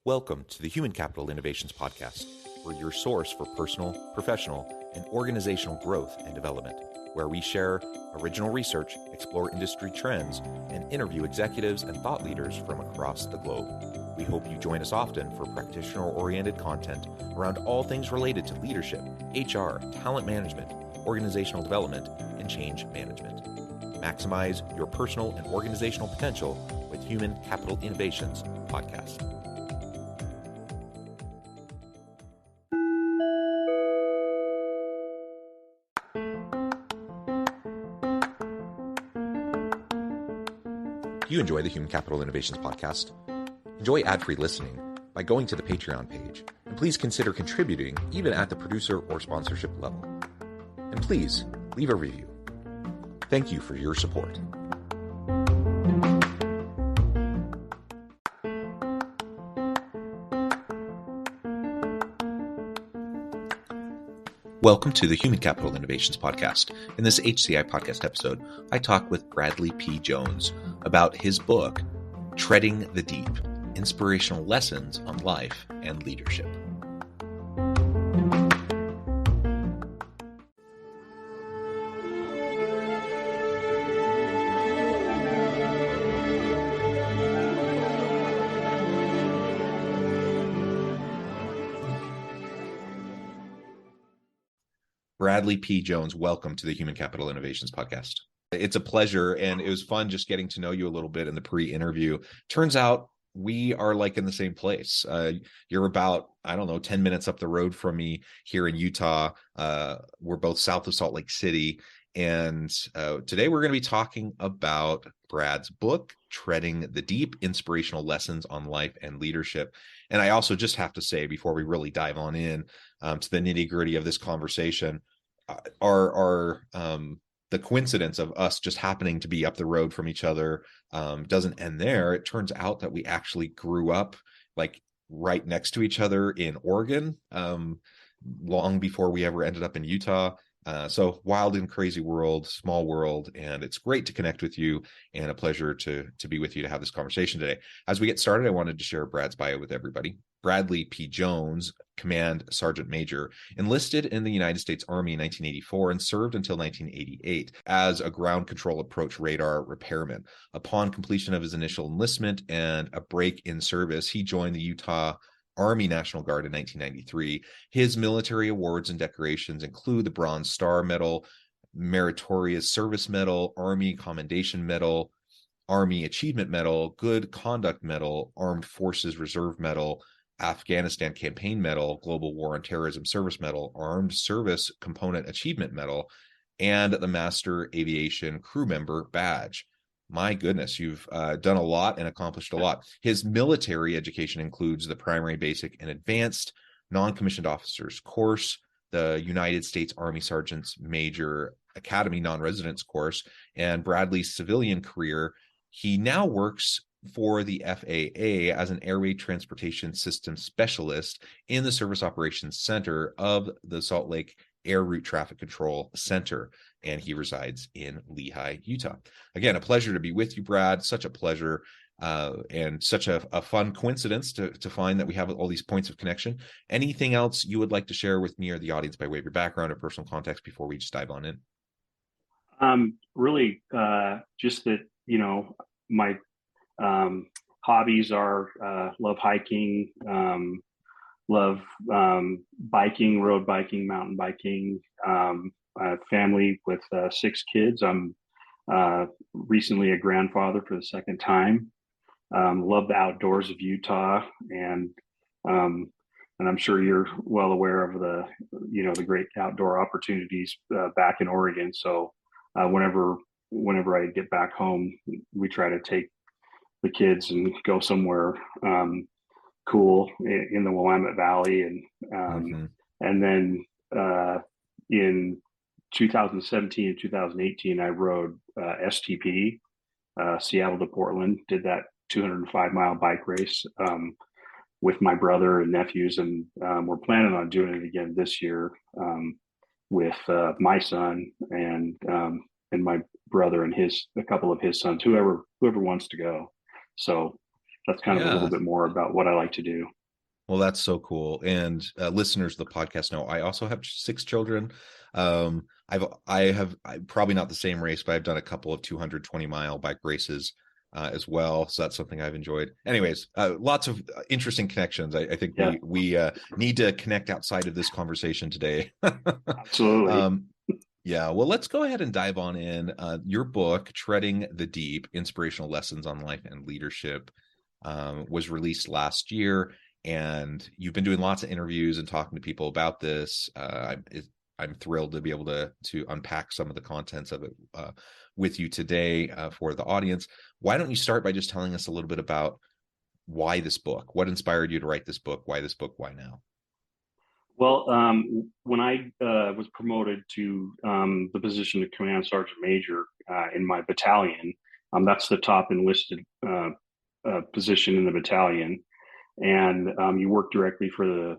Welcome to the Human Capital Innovations Podcast. We're your source for personal, professional, and organizational growth and development, where we share original research, explore industry trends, and interview executives and thought leaders from across the globe. We hope you join us often for practitioner-oriented content around all things related to leadership, HR, talent management, organizational development, and change management. Maximize your personal and organizational potential with Human Capital Innovations Podcast. If you enjoy the Human Capital Innovations Podcast, enjoy ad-free listening by going to the Patreon page, and please consider contributing even at the producer or sponsorship level. And please leave a review. Thank you for your support. Welcome to the Human Capital Innovations Podcast. In this HCI Podcast episode, I talk with Bradley P. Jones about his book, Treading the Deep, Inspirational Lessons on Life and Leadership. Bradley P. Jones, welcome to the Human Capital Innovations Podcast. It's a pleasure, and it was fun just getting to know you a little bit in the pre-interview. Turns out we are like in the same place. You're about, 10 minutes up the road from me here in Utah. We're both south of Salt Lake City, and today we're going to be talking about Brad's book, Treading the Deep, Inspirational Lessons on Life and Leadership. And I also just have to say, before we really dive on in to the nitty-gritty of this conversation, the coincidence of us just happening to be up the road from each other doesn't end there. It turns out that we actually grew up like right next to each other in Oregon long before we ever ended up in Utah. So wild and crazy world, small world, and it's great to connect with you and a pleasure to be with you to have this conversation today. As we get started, I wanted to share Brad's bio with everybody. Bradley P. Jones, Command Sergeant Major, enlisted in the United States Army in 1984 and served until 1988 as a ground control approach radar repairman. Upon completion of his initial enlistment and a break in service, he joined the Utah Army National Guard in 1993. His military awards and decorations include the Bronze Star Medal, Meritorious Service Medal, Army Commendation Medal, Army Achievement Medal, Good Conduct Medal, Armed Forces Reserve Medal, Afghanistan Campaign Medal, Global War on Terrorism Service Medal, Armed Service Component Achievement Medal, and the Master Aviation Crewmember badge. My goodness, you've done a lot and accomplished a lot. His military education includes the Primary, Basic, and Advanced Noncommissioned Officers Course, the United States Army Sergeant's Major Academy Non-Residence Course, and Bradley's civilian career. He now works for the FAA as an Airway Transportation System Specialist in the Service Operations Center of the Salt Lake Air Route Traffic Control Center, and he resides in Lehi, Utah. Again, a pleasure to be with you, Brad. Such a pleasure and such a fun coincidence to find that we have all these points of connection. Anything else you would like to share with me or the audience by way of your background or personal context before we just dive on in? Really, just that, my hobbies are love hiking, love biking, road biking, mountain biking. Family with 6 kids. I'm recently a grandfather for the second time. Love the outdoors of Utah, and I'm sure you're well aware of the great outdoor opportunities back in Oregon. So whenever I get back home, we try to take the kids and go somewhere cool in the Willamette Valley, and then in 2017 and 2018, I rode STP, Seattle to Portland, did that 205-mile bike race with my brother and nephews, and we're planning on doing it again this year with my son and my brother and a couple of his sons, whoever wants to go. So that's kind of a little Yeah. bit more about what I like to do. Well, that's so cool. And listeners of the podcast know I also have 6 children. I'm probably not the same race, but I've done a couple of 220-mile bike races as well. So that's something I've enjoyed. Anyways, lots of interesting connections. I think Yeah, we need to connect outside of this conversation today. absolutely. um, yeah, well, let's go ahead and dive on in. Your book, Treading the Deep: Inspirational Lessons on Life and Leadership, was released last year, and you've been doing lots of interviews and talking to people about this. I'm thrilled to be able to unpack some of the contents of it with you today for the audience. Why don't you start by just telling us a little bit about why this book? What inspired you to write this book? Why this book? Why now? Well, when I was promoted to the position of command sergeant major in my battalion, that's the top enlisted position in the battalion, and you work directly for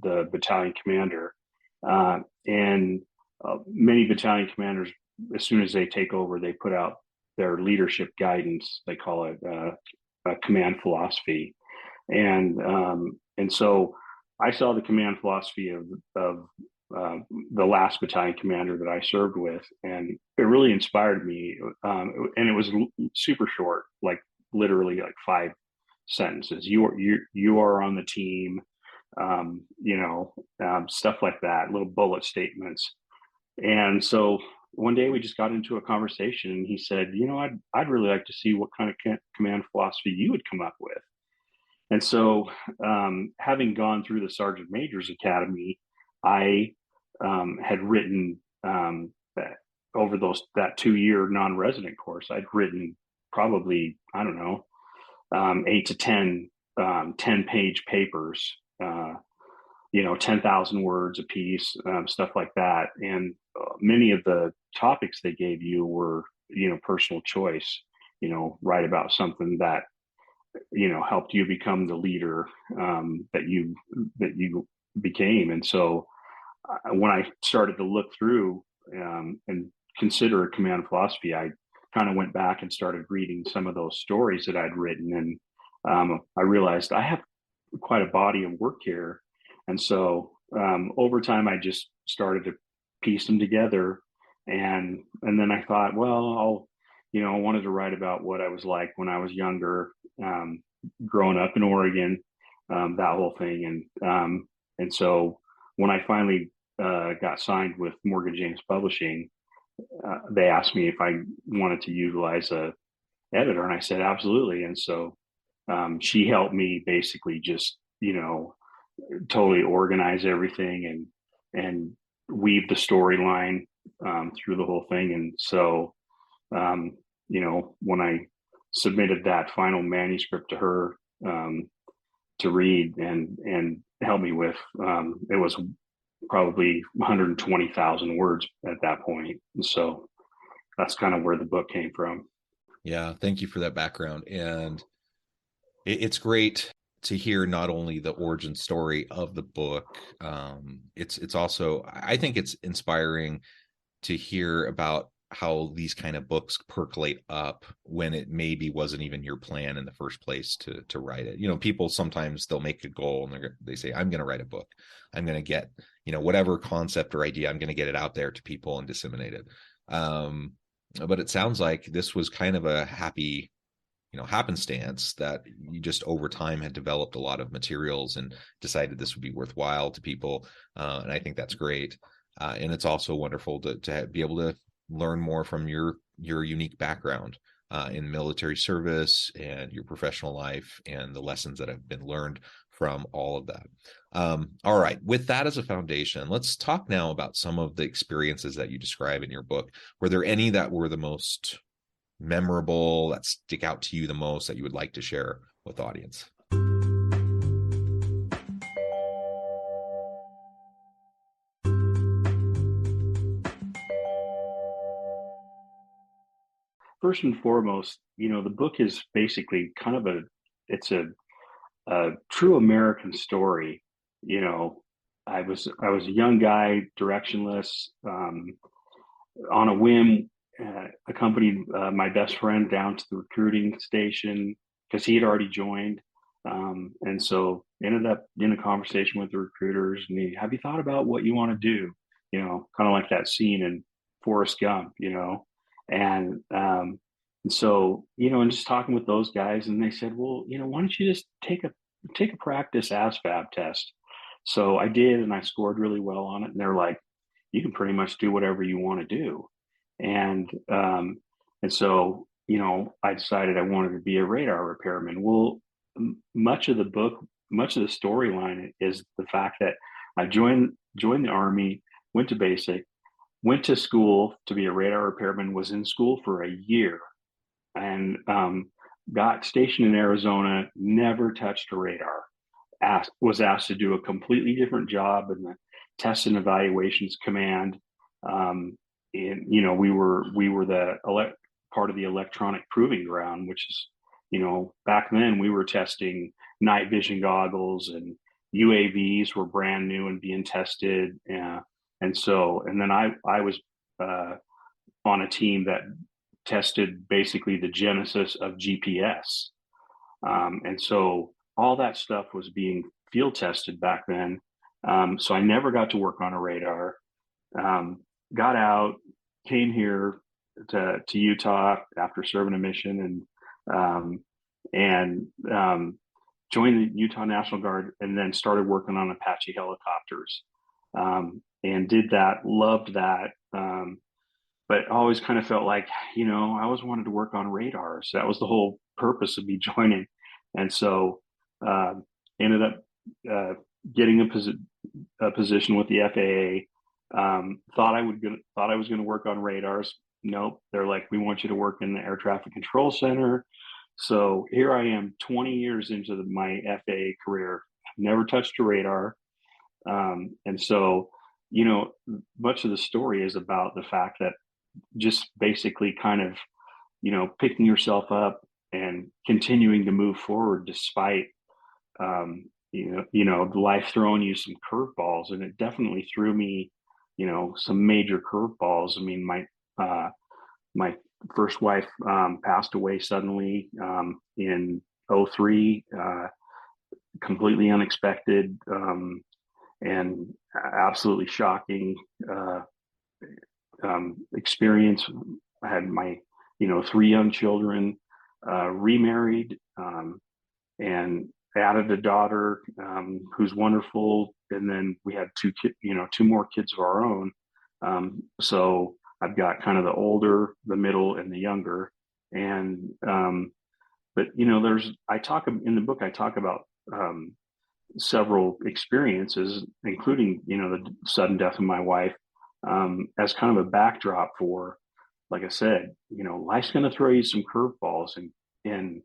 the battalion commander. And many battalion commanders, as soon as they take over, they put out their leadership guidance. They call it a command philosophy, and so I saw the command philosophy of the last battalion commander that I served with, and it really inspired me. And it was super short, like literally like 5 sentences. You are on the team, stuff like that, little bullet statements. And so one day we just got into a conversation, and he said, I'd really like to see what kind of command philosophy you would come up with. And so, having gone through the Sergeant Major's Academy, I had written over that 2-year non-resident course. I'd written probably, I don't know, 8 to 10 10-page papers, 10,000 words a piece, stuff like that. And many of the topics they gave you were, personal choice. Write about something that helped you become the leader that you became. And so when I started to look through and consider a command philosophy, I kind of went back and started reading some of those stories that I'd written, and I realized I have quite a body of work here. And so over time, I just started to piece them together, and then I thought, well, I wanted to write about what I was like when I was younger, growing up in Oregon, that whole thing. And so when I finally got signed with Morgan James Publishing, they asked me if I wanted to utilize a editor, and I said absolutely. And so she helped me basically just totally organize everything and weave the storyline through the whole thing. And so when I submitted that final manuscript to her to read and help me with, it was probably 120,000 words at that point. And so that's kind of where the book came from. Yeah, thank you for that background. And it's great to hear not only the origin story of the book, it's also, I think it's inspiring to hear about how these kind of books percolate up when it maybe wasn't even your plan in the first place to write it. People sometimes they'll make a goal and they say, I'm going to write a book. I'm going to get, whatever concept or idea, I'm going to get it out there to people and disseminate it. But it sounds like this was kind of a happy, happenstance that you just over time had developed a lot of materials and decided this would be worthwhile to people. And I think that's great. And it's also wonderful to be able to learn more from your unique background in military service and your professional life and the lessons that have been learned from all of that. All right. With that as a foundation, let's talk now about some of the experiences that you describe in your book. Were there any that were the most memorable, that stick out to you the most, that you would like to share with the audience? First and foremost, the book is basically kind of it's a true American story. I was a young guy, directionless, on a whim, accompanied my best friend down to the recruiting station. because he had already joined. And so ended up in a conversation with the recruiters, and have you thought about what you want to do? Kind of like that scene in Forrest Gump, and so, and just talking with those guys, and they said, well, why don't you just take a practice ASVAB test? So I did, and I scored really well on it. And they're like, you can pretty much do whatever you want to do. And so, I decided I wanted to be a radar repairman. Well, much of the storyline is the fact that I joined the Army, went to basic, went to school to be a radar repairman, was in school for a year, and got stationed in Arizona, never touched a radar. Was asked to do a completely different job in the Test and Evaluations Command. And we were the part of the electronic proving ground, which is, back then we were testing night vision goggles, and UAVs were brand new and being tested. And then I was on a team that tested basically the genesis of GPS. And so all that stuff was being field tested back then. So I never got to work on a radar. Got out, came here to Utah after serving a mission, and joined the Utah National Guard, and then started working on Apache helicopters. And did that, loved that. But always kind of felt like, I always wanted to work on radars. That was the whole purpose of me joining. And so ended up getting a position with the FAA. Thought I was going to work on radars. Nope. They're like, we want you to work in the Air Traffic Control Center. So here I am 20 years into my FAA career. Never touched a radar. And so, much of the story is about the fact that just basically kind of, picking yourself up and continuing to move forward despite, life throwing you some curveballs. And it definitely threw me, some major curveballs. I mean, my first wife passed away suddenly in 2003, completely unexpected, and absolutely shocking experience. I had my, 3 young children, remarried, and added a daughter who's wonderful, and then we had 2 more kids of our own. So I've got kind of the older, the middle, and the younger. And but I talk in the book. I talk about several experiences, including the sudden death of my wife, as kind of a backdrop for, like I said, life's going to throw you some curveballs, and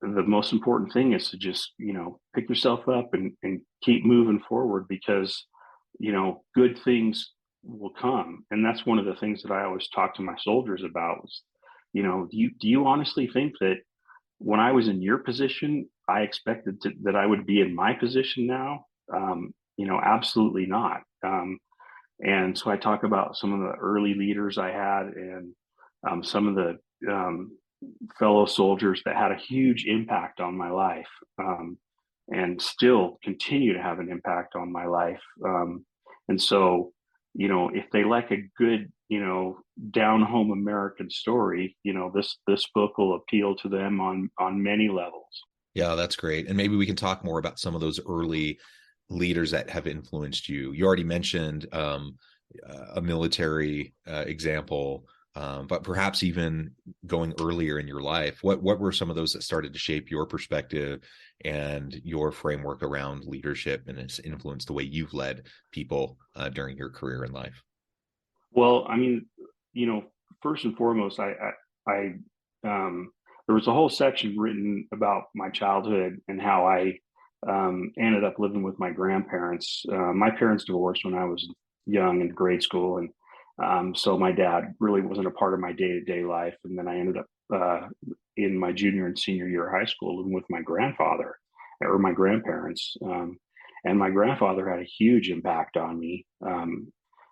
the most important thing is to just pick yourself up and keep moving forward, because good things will come. And that's one of the things that I always talk to my soldiers about was, do you honestly think that when I was in your position, I expected that I would be in my position now? Absolutely not. And so I talk about some of the early leaders I had, and some of the fellow soldiers that had a huge impact on my life, and still continue to have an impact on my life. And so, if they like a good, down home American story, this book will appeal to them on many levels. Yeah, that's great. And maybe we can talk more about some of those early leaders that have influenced you. You already mentioned a military example, but perhaps even going earlier in your life. What were some of those that started to shape your perspective and your framework around leadership, and it's influenced the way you've led people during your career in life? Well, I mean, first and foremost, I there was a whole section written about my childhood and how I ended up living with my grandparents. My parents divorced when I was young in grade school, and so my dad really wasn't a part of my day-to-day life. And then I ended up in my junior and senior year of high school living with my grandfather or my grandparents. And my grandfather had a huge impact on me.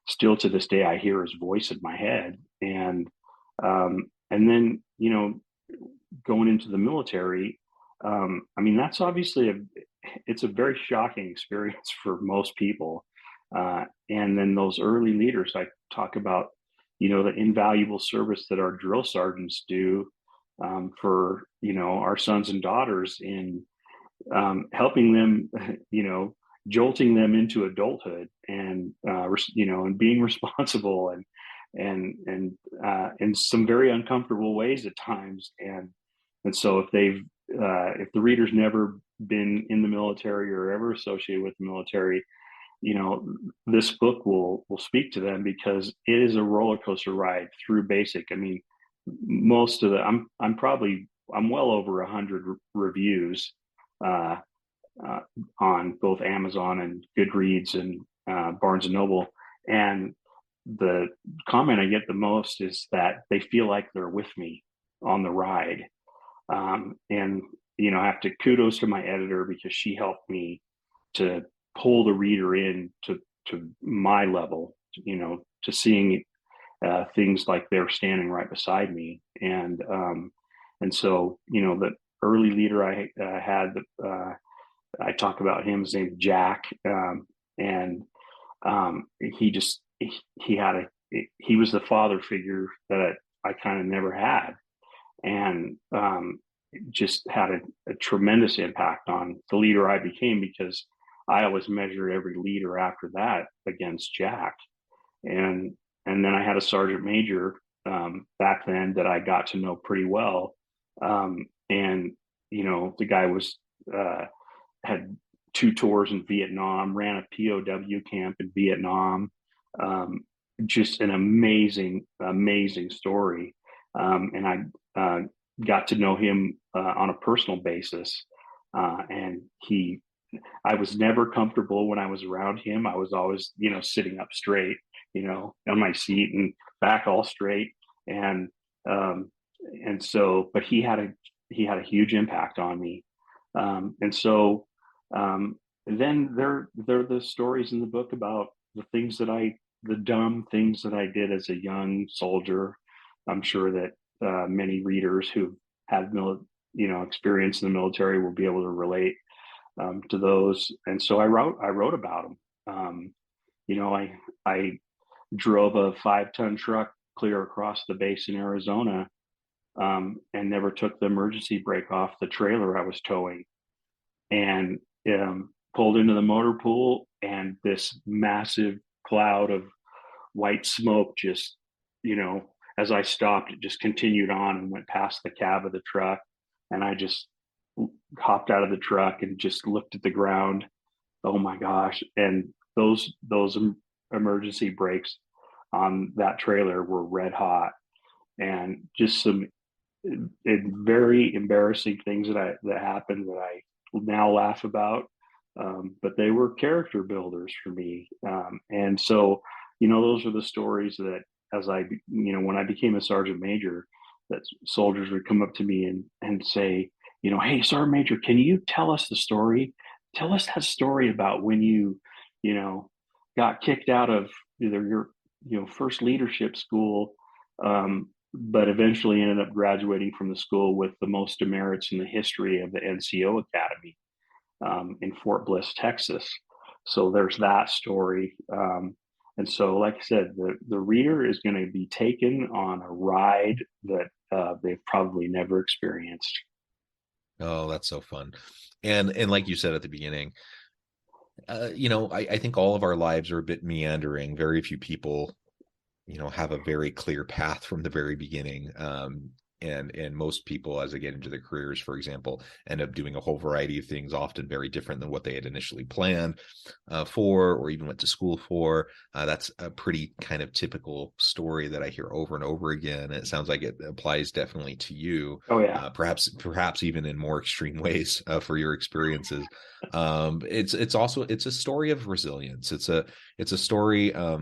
Still to this day, I hear his voice in my head. And then, going into the military, I mean, that's obviously it's a very shocking experience for most people. And then those early leaders, I talk about, the invaluable service that our drill sergeants do for, our sons and daughters in helping them, jolting them into adulthood and, and being responsible and in some very uncomfortable ways at times. And so if the reader's never been in the military or ever associated with the military, this book will speak to them, because it is a roller coaster ride through basic. I mean, most of I'm well over 100 reviews on both Amazon and Goodreads and Barnes and Noble, and the comment I get the most is that they feel like they're with me on the ride. And I have to kudos to my editor, because she helped me to pull the reader in to my level, to seeing things like they're standing right beside me. And so, the early leader I had, I talk about him, his name's Jack. And he was the father figure that I kind of never had. And just had a tremendous impact on the leader I became, because I always measured every leader after that against Jack. And then I had a sergeant major back then that I got to know pretty well. And, the guy had 2 tours in Vietnam, ran a POW camp in Vietnam. Just an amazing, amazing story. And I got to know him on a personal basis. And I was never comfortable when I was around him. I was always, sitting up straight, on my seat and back all straight. And so, but he had a huge impact on me. And so, then there are the stories in the book about the dumb things that I did as a young soldier. I'm sure that many readers who had experience in the military will be able to relate to those. And so I wrote about them. I drove a 5-ton truck clear across the base in Arizona, and never took the emergency brake off the trailer I was towing, and pulled into the motor pool, and this massive cloud of white smoke just, as I stopped, it just continued on and went past the cab of the truck. And I just hopped out of the truck and just looked at the ground. Oh my gosh. And those emergency brakes on that trailer were red hot, and just some very embarrassing things that happened that I now laugh about. But they were character builders for me. And so, those are the stories that, as when I became a sergeant major, that soldiers would come up to me and say, hey, Sergeant Major, can you tell us the story? Tell us that story about when you got kicked out of either your first leadership school, but eventually ended up graduating from the school with the most demerits in the history of the NCO Academy in Fort Bliss, Texas. So there's that story. And so, like I said, the reader is going to be taken on a ride that they've probably never experienced. Oh, that's so fun. And like you said at the beginning, I think all of our lives are a bit meandering. Very few people, have a very clear path from the very beginning. And most people, as they get into their careers, for example, end up doing a whole variety of things, often very different than what they had initially planned for, or even went to school for. That's a pretty kind of typical story that I hear over and over again. It sounds like it applies definitely to you. Oh yeah. Perhaps even in more extreme ways for your experiences. It's a story of resilience. It's a story, a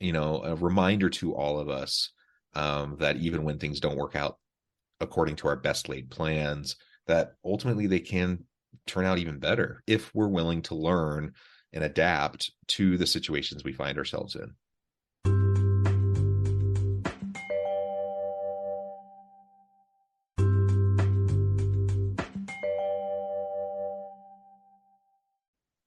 reminder to all of us that even when things don't work out according to our best laid plans, that ultimately they can turn out even better if we're willing to learn and adapt to the situations we find ourselves in.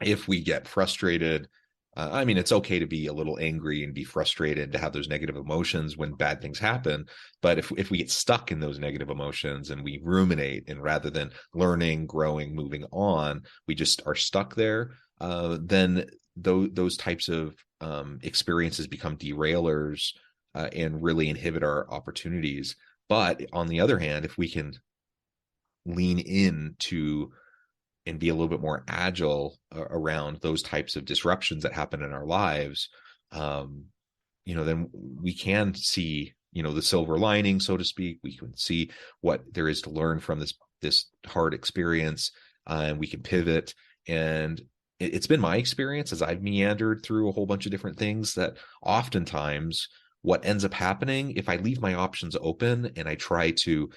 if we get frustrated, I mean, it's okay to be a little angry and be frustrated, to have those negative emotions when bad things happen. But if we get stuck in those negative emotions and we ruminate, and rather than learning, growing, moving on, we just are stuck there, then those types of experiences become derailers, and really inhibit our opportunities. But on the other hand, if we can lean into and be a little bit more agile around those types of disruptions that happen in our lives, um, then we can see, the silver lining, so to speak. We can see what there is to learn from this hard experience, and we can pivot. And it's been my experience as I've meandered through a whole bunch of different things that oftentimes what ends up happening, if I leave my options open and I try to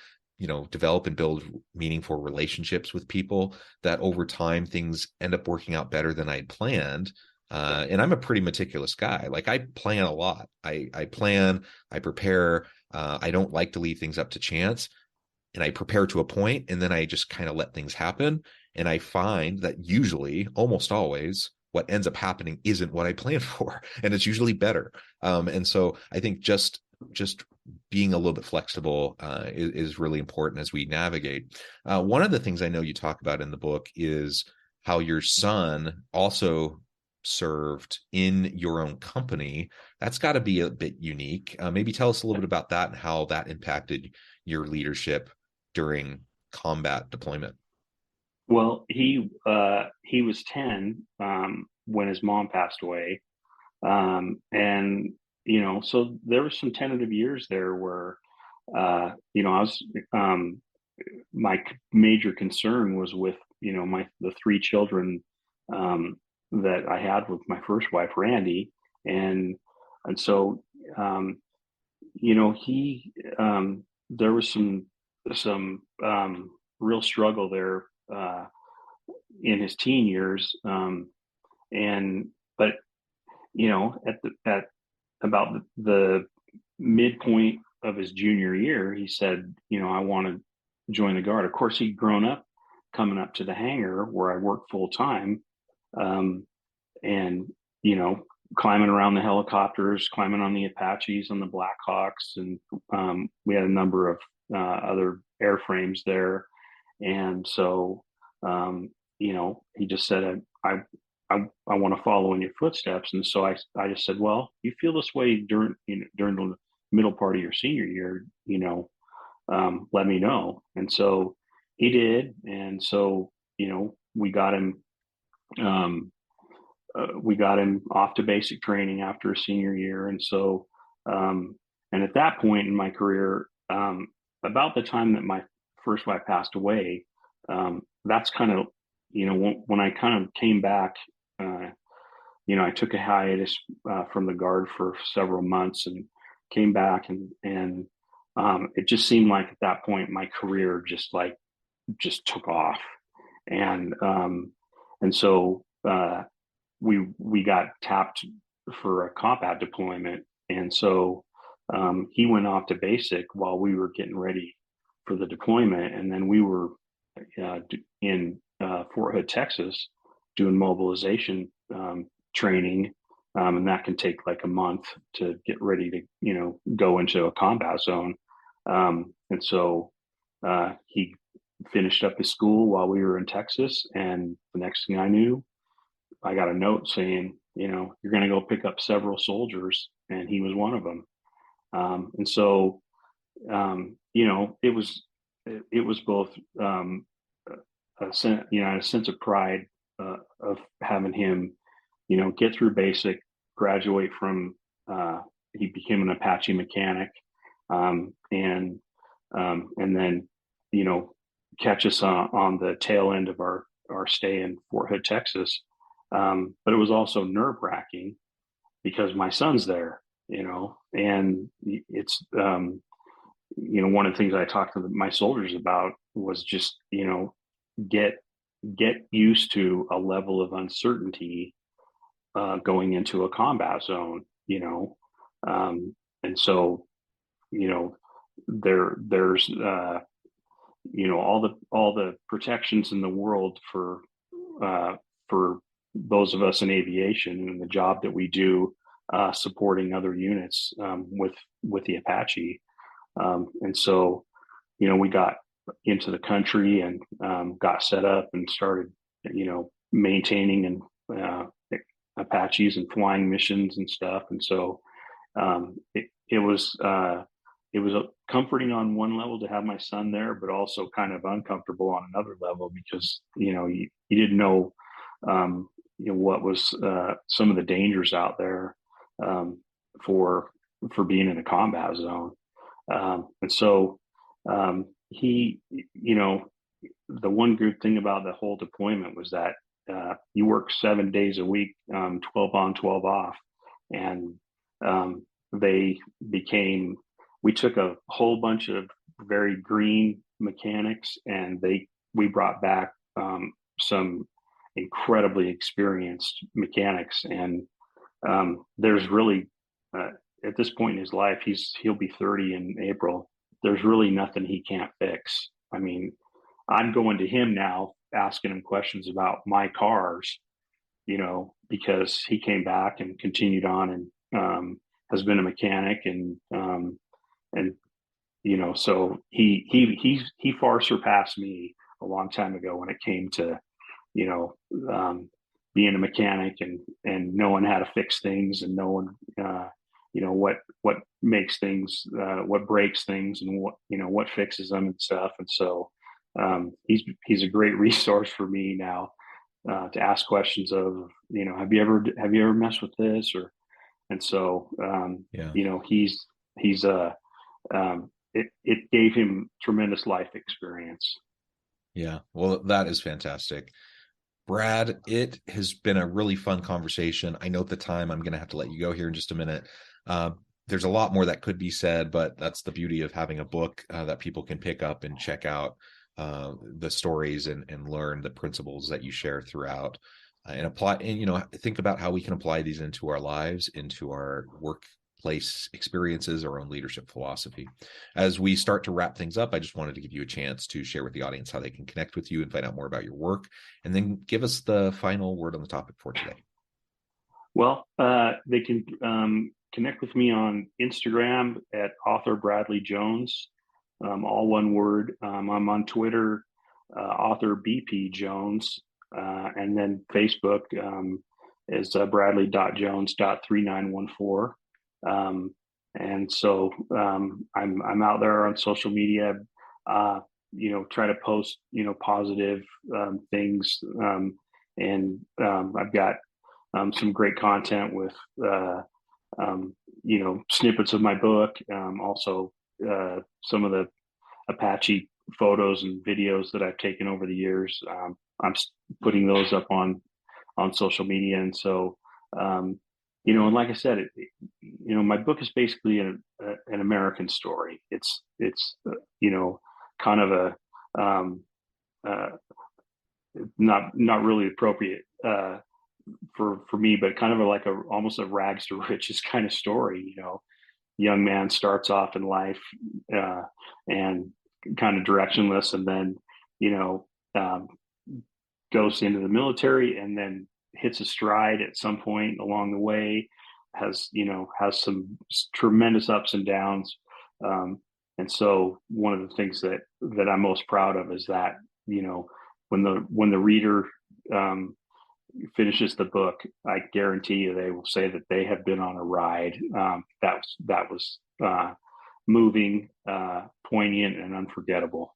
develop and build meaningful relationships with people, that over time things end up working out better than I'd planned. And I'm a pretty meticulous guy. Like, I plan a lot. I plan, I prepare. I don't like to leave things up to chance. And I prepare to a point, and then I just kind of let things happen. And I find that usually, almost always, what ends up happening isn't what I planned for, and it's usually better. And so I think just being a little bit flexible is really important as we navigate. One of the things I know you talk about in the book is how your son also served in your own company. That's got to be a bit unique. Maybe tell us a little bit about that and how that impacted your leadership during combat deployment. Well, he was 10 when his mom passed away, and so there were some tentative years there where I was my major concern was with the three children that I had with my first wife, Randy, and so he there was some real struggle there in his teen years, and but at about the midpoint of his junior year, he said, I want to join the Guard. Of course, he'd grown up coming up to the hangar where I worked full time, and climbing around the helicopters, climbing on the Apaches, on the Blackhawks, and we had a number of other airframes there. And so, he just said, I want to follow in your footsteps. And so I just said, well, you feel this way during the middle part of your senior year, let me know. And so he did. And so, we got him, off to basic training after a senior year. And so, and at that point in my career, about the time that my first wife passed away, that's kind of, when I kind of came back, I took a hiatus from the Guard for several months and came back, and it just seemed like at that point my career just took off, and so we got tapped for a combat deployment, and so he went off to basic while we were getting ready for the deployment, and then we were in Fort Hood, Texas, doing mobilization training, and that can take like a month to get ready to go into a combat zone, and so he finished up his school while we were in Texas, and the next thing I knew, I got a note saying, you're going to go pick up several soldiers, and he was one of them. And so, it was both a sense of pride of having him, get through basic, graduate from. He became an Apache mechanic, and then catch us on the tail end of our stay in Fort Hood, Texas. But it was also nerve wracking because my son's there, and it's, one of the things I talked to my soldiers about was just, get used to a level of uncertainty going into a combat zone, and so, there's, all the protections in the world for those of us in aviation and the job that we do supporting other units with the Apache. And so, we got into the country and got set up and started, maintaining and Apaches and flying missions and stuff. And so it was comforting on one level to have my son there, but also kind of uncomfortable on another level because you didn't know what was some of the dangers out there for being in a combat zone. And so he, the one good thing about the whole deployment was that you work 7 days a week, 12 on, 12 off. And we took a whole bunch of very green mechanics and we brought back some incredibly experienced mechanics. And there's really, at this point in his life, he'll be 30 in April. There's really nothing he can't fix. I mean, I'm going to him now, asking him questions about my cars, because he came back and continued on and has been a mechanic and so he far surpassed me a long time ago when it came to, being a mechanic and knowing how to fix things and knowing, what makes things, what breaks things and what fixes them and stuff. And so he's a great resource for me now to ask questions of, have you ever messed with this and so it gave him tremendous life experience. Yeah, well, that is fantastic. Brad, it has been a really fun conversation. I know at the time I'm going to have to let you go here in just a minute. There's a lot more that could be said, but that's the beauty of having a book that people can pick up and check out the stories and learn the principles that you share throughout and apply. And, think about how we can apply these into our lives, into our workplace experiences, our own leadership philosophy. As we start to wrap things up, I just wanted to give you a chance to share with the audience how they can connect with you and find out more about your work, and then give us the final word on the topic for today. Well, they can connect with me on Instagram at author Bradley Jones, all one word. I'm on Twitter, author BP Jones, and then Facebook is Bradley.Jones.3914. And so I'm out there on social media, try to post, positive things. And I've got some great content with, snippets of my book. Also, some of the Apache photos and videos that I've taken over the years. I'm putting those up on social media. And so, and like I said, my book is basically an American story. It's kind of a, not really appropriate for me, but kind of almost a rags to riches kind of story. Young man starts off in life and kind of directionless, and then goes into the military, and then hits a stride at some point along the way. Has some tremendous ups and downs, and so one of the things that I'm most proud of is that when the reader finishes the book, I guarantee you they will say that they have been on a ride that was moving, poignant, and unforgettable.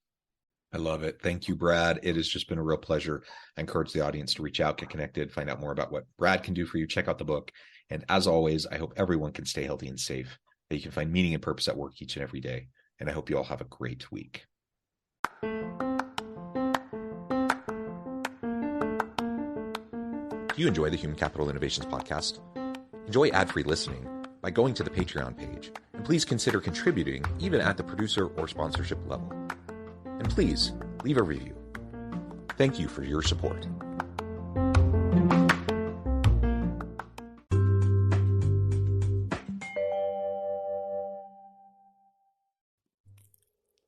I love it. Thank you, Brad. It has just been a real pleasure. I encourage the audience to reach out, get connected, find out more about what Brad can do for you. Check out the book. And as always, I hope everyone can stay healthy and safe, that you can find meaning and purpose at work each and every day. And I hope you all have a great week. Do you enjoy the Human Capital Innovations podcast? Enjoy ad-free listening by going to the Patreon page, and please consider contributing even at the producer or sponsorship level. And please leave a review. Thank you for your support.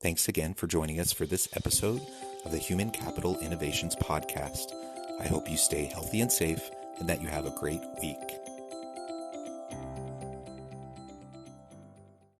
Thanks again for joining us for this episode of the Human Capital Innovations podcast. I hope you stay healthy and safe and that you have a great week.